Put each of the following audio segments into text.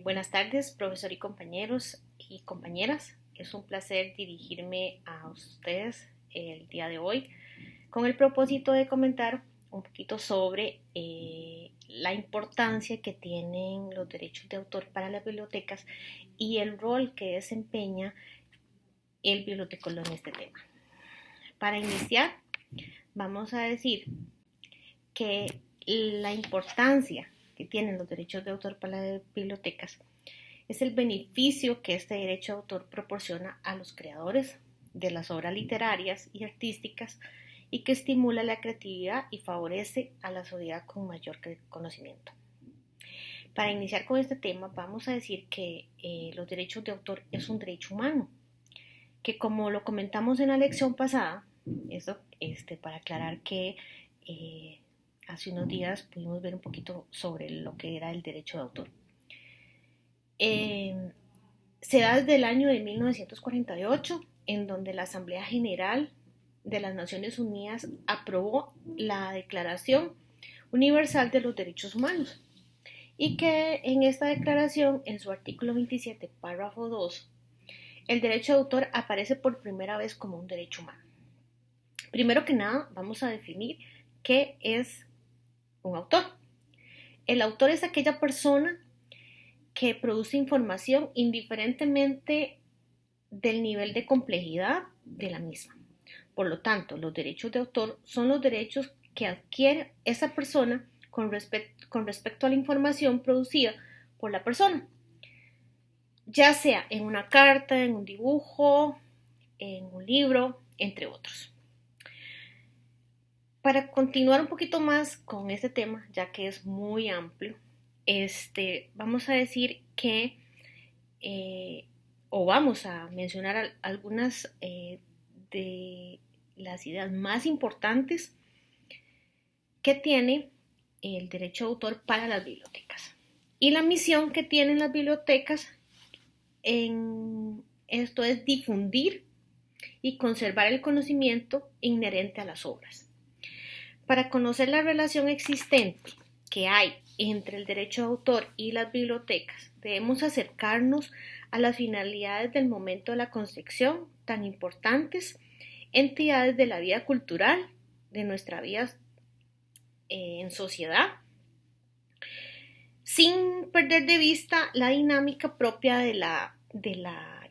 Buenas tardes, profesor y compañeros y compañeras. Es un placer dirigirme a ustedes el día de hoy con el propósito de comentar un poquito sobre la importancia que tienen los derechos de autor para las bibliotecas y el rol que desempeña el bibliotecólogo en este tema. Para iniciar, vamos a decir que la importancia que tienen los derechos de autor para las bibliotecas es el beneficio que este derecho de autor proporciona a los creadores de las obras literarias y artísticas y que estimula la creatividad y favorece a la sociedad con mayor conocimiento. Para iniciar con este tema, vamos a decir que los derechos de autor es un derecho humano, que como lo comentamos en la lección pasada, esto para aclarar que hace unos días pudimos ver un poquito sobre lo que era el derecho de autor. Se da desde el año de 1948, en donde la Asamblea General de las Naciones Unidas aprobó la Declaración Universal de los Derechos Humanos y que en esta declaración, en su artículo 27, párrafo 2, el derecho de autor aparece por primera vez como un derecho humano. Primero que nada, vamos a definir qué es un autor. El autor es aquella persona que produce información indiferentemente del nivel de complejidad de la misma. Por lo tanto, los derechos de autor son los derechos que adquiere esa persona con respecto a la información producida por la persona, ya sea en una carta, en un dibujo, en un libro, entre otros. Para continuar un poquito más con este tema, ya que es muy amplio, vamos a decir que, o vamos a mencionar algunas de las ideas más importantes que tiene el derecho de autor para las bibliotecas. Y la misión que tienen las bibliotecas en esto es difundir y conservar el conocimiento inherente a las obras. Para conocer la relación existente que hay entre el derecho de autor y las bibliotecas, debemos acercarnos a las finalidades del momento de la concepción, tan importantes entidades de la vida cultural, de nuestra vida en sociedad, sin perder de vista la dinámica propia de la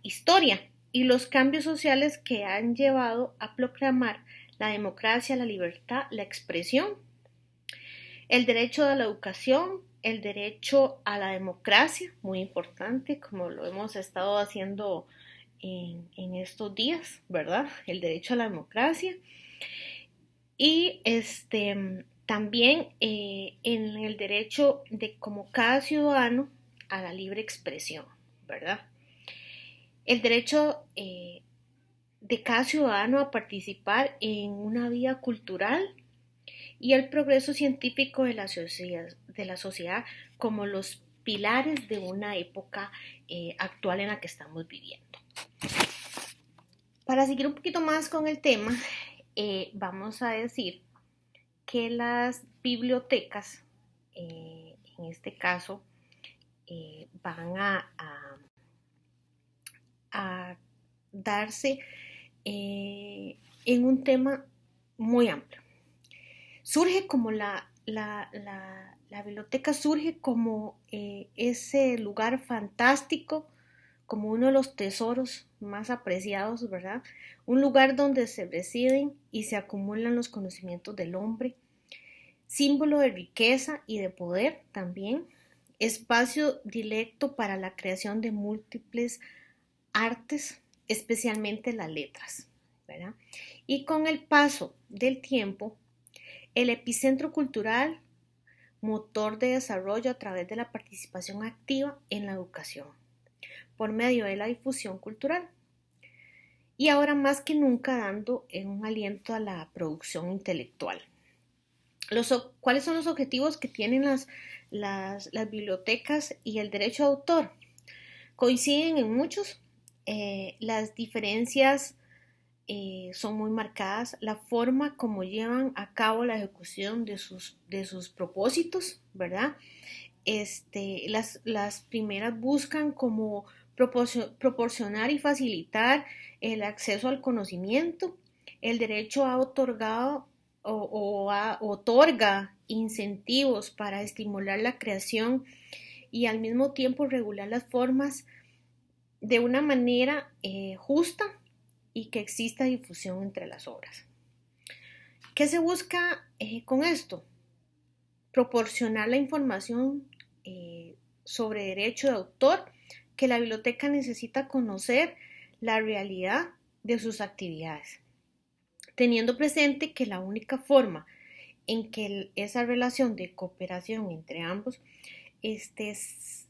historia y los cambios sociales que han llevado a proclamar la democracia, la libertad, la expresión, el derecho a la educación, el derecho a la democracia, muy importante, como lo hemos estado haciendo en estos días, ¿verdad? El derecho a la democracia. Y también en el derecho de como cada ciudadano a la libre expresión, ¿verdad? El derecho de cada ciudadano a participar en una vida cultural y el progreso científico de la sociedad como los pilares de una época actual en la que estamos viviendo. Para seguir un poquito más con el tema, vamos a decir que las bibliotecas, en este caso, van a darse en un tema muy amplio. Surge como la biblioteca surge como ese lugar fantástico, como uno de los tesoros más apreciados, ¿verdad? Un lugar donde se residen y se acumulan los conocimientos del hombre, símbolo de riqueza y de poder también, espacio directo para la creación de múltiples artes, especialmente las letras, ¿verdad? Y con el paso del tiempo, el epicentro cultural, motor de desarrollo a través de la participación activa en la educación, por medio de la difusión cultural. Y ahora más que nunca dando un aliento a la producción intelectual. ¿Cuáles son los objetivos que tienen las bibliotecas y el derecho de autor? Coinciden en muchos. Las diferencias son muy marcadas, la forma como llevan a cabo la ejecución de sus propósitos, ¿verdad? las primeras buscan como proporcionar y facilitar el acceso al conocimiento. El derecho ha otorgado otorga incentivos para estimular la creación y al mismo tiempo regular las formas de una manera justa y que exista difusión entre las obras. ¿Qué se busca con esto? Proporcionar la información sobre derecho de autor que la biblioteca necesita conocer la realidad de sus actividades, teniendo presente que la única forma en que esa relación de cooperación entre ambos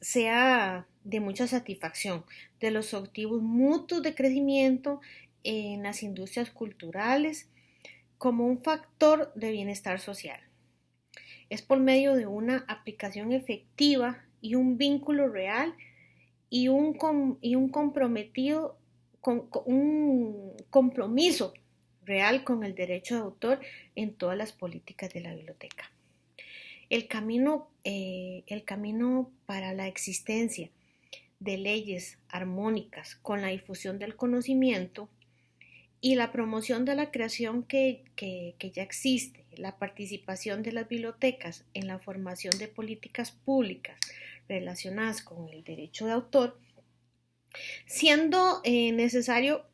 sea de mucha satisfacción, de los objetivos mutuos de crecimiento en las industrias culturales como un factor de bienestar social. Es por medio de una aplicación efectiva y un vínculo real y un compromiso real con el derecho de autor en todas las políticas de la biblioteca. El camino para la existencia de leyes armónicas con la difusión del conocimiento y la promoción de la creación que ya existe, la participación de las bibliotecas en la formación de políticas públicas relacionadas con el derecho de autor, siendo necesario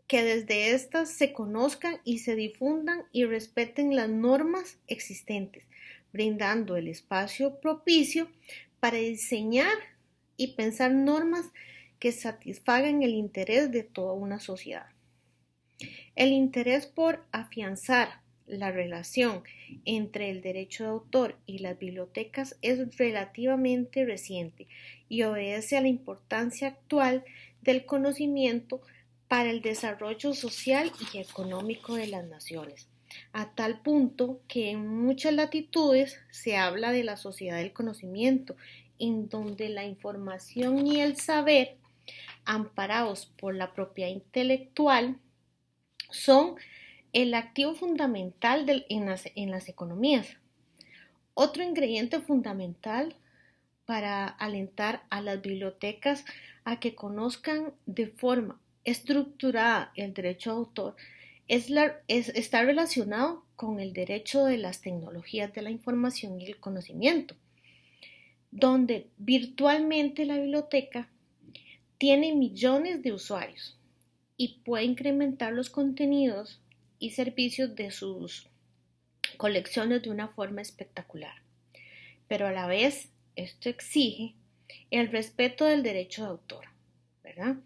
que desde estas se conozcan y se difundan y respeten las normas existentes, brindando el espacio propicio para diseñar y pensar normas que satisfagan el interés de toda una sociedad. El interés por afianzar la relación entre el derecho de autor y las bibliotecas es relativamente reciente y obedece a la importancia actual del conocimiento para el desarrollo social y económico de las naciones, a tal punto que en muchas latitudes se habla de la sociedad del conocimiento, en donde la información y el saber, amparados por la propiedad intelectual, son el activo fundamental en las economías. Otro ingrediente fundamental para alentar a las bibliotecas a que conozcan de forma estructurada el derecho de autor está relacionado con el derecho de las tecnologías de la información y el conocimiento, donde virtualmente la biblioteca tiene millones de usuarios y puede incrementar los contenidos y servicios de sus colecciones de una forma espectacular. Pero a la vez, esto exige el respeto del derecho de autor, ¿verdad?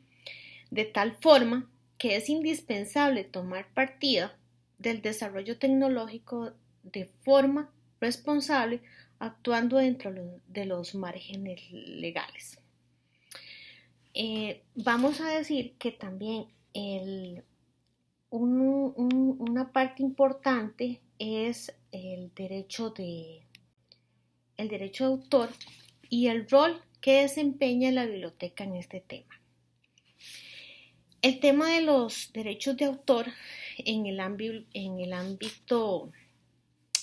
De tal forma que es indispensable tomar partida del desarrollo tecnológico de forma responsable, actuando dentro de los márgenes legales. Vamos a decir que también una parte importante es el derecho de autor y el rol que desempeña la biblioteca en este tema. El tema de los derechos de autor en el ámbito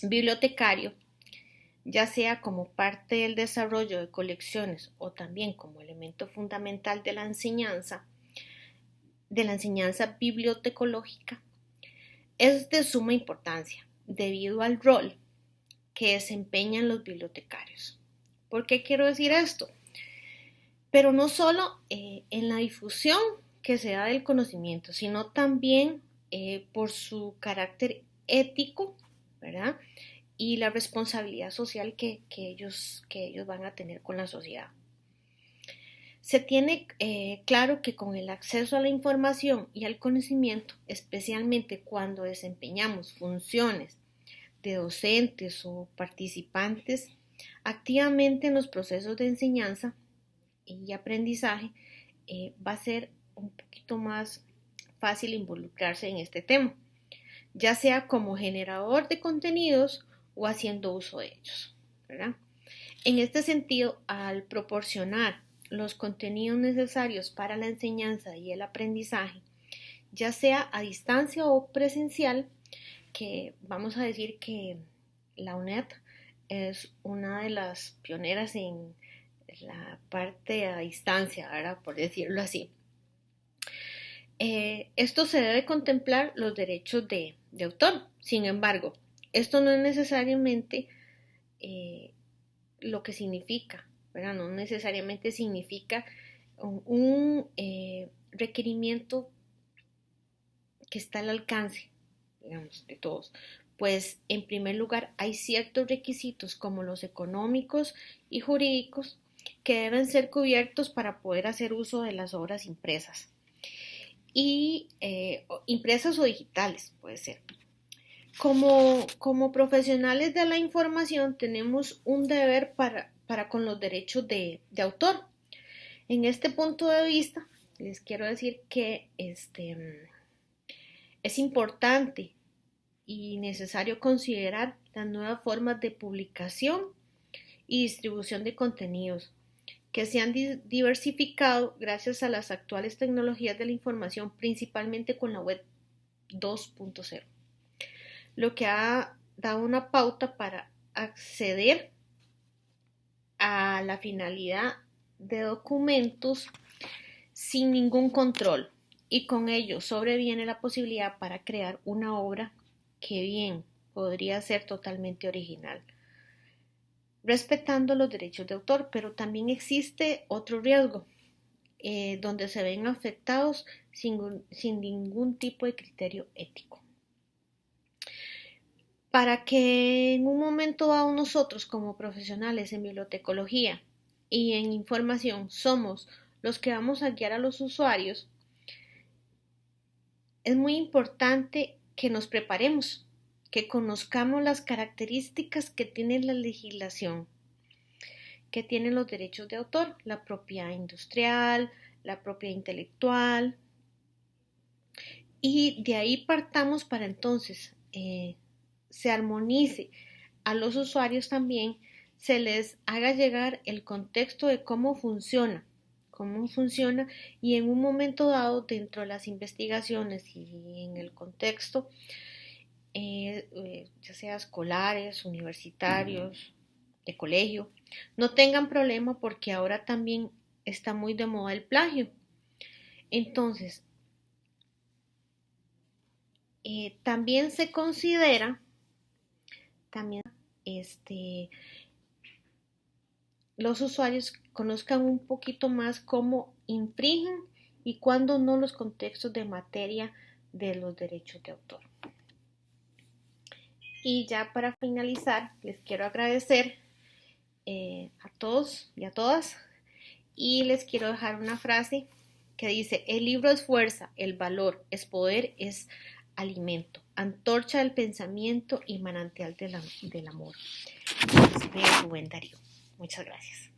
bibliotecario, ya sea como parte del desarrollo de colecciones o también como elemento fundamental de la enseñanza bibliotecológica, es de suma importancia debido al rol que desempeñan los bibliotecarios. ¿Por qué quiero decir esto? Pero no solo en la difusión que se da del conocimiento, sino también por su carácter ético, ¿verdad? Y la responsabilidad social que ellos van a tener con la sociedad. Se tiene claro que con el acceso a la información y al conocimiento, especialmente cuando desempeñamos funciones de docentes o participantes activamente en los procesos de enseñanza y aprendizaje, va a ser un poquito más fácil involucrarse en este tema, ya sea como generador de contenidos o haciendo uso de ellos, ¿verdad? En este sentido, al proporcionar los contenidos necesarios para la enseñanza y el aprendizaje, ya sea a distancia o presencial, que vamos a decir que la UNED es una de las pioneras en la parte a distancia, ¿verdad? Por decirlo así. Esto se debe contemplar los derechos de autor. Sin embargo, esto no es necesariamente lo que significa, ¿verdad? No necesariamente significa un requerimiento que está al alcance, digamos, de todos. Pues en primer lugar hay ciertos requisitos como los económicos y jurídicos que deben ser cubiertos para poder hacer uso de las obras impresas. Y impresas o digitales, puede ser. Como profesionales de la información tenemos un deber para con los derechos de autor. En este punto de vista, les quiero decir que es importante y necesario considerar las nuevas formas de publicación y distribución de contenidos que se han diversificado gracias a las actuales tecnologías de la información, principalmente con la web 2.0, lo que ha dado una pauta para acceder a la finalidad de documentos sin ningún control, y con ello sobreviene la posibilidad para crear una obra que bien podría ser totalmente original, respetando los derechos de autor, pero también existe otro riesgo, donde se ven afectados sin ningún tipo de criterio ético. Para que en un momento dado nosotros como profesionales en bibliotecología y en información somos los que vamos a guiar a los usuarios, es muy importante que nos preparemos, que conozcamos las características que tiene la legislación, que tienen los derechos de autor, la propiedad industrial, la propiedad intelectual, y de ahí partamos para entonces se armonice a los usuarios también, se les haga llegar el contexto de cómo funciona y en un momento dado dentro de las investigaciones y en el contexto, ya sea escolares, universitarios, de colegio, no tengan problema porque ahora también está muy de moda el plagio. Entonces, también se considera, los usuarios conozcan un poquito más cómo infringen y cuándo no los contextos de materia de los derechos de autor. Y ya para finalizar, les quiero agradecer a todos y a todas, y les quiero dejar una frase que dice: el libro es fuerza, el valor es poder, es alimento, antorcha del pensamiento y manantial del amor. Rubén Darío. Muchas gracias.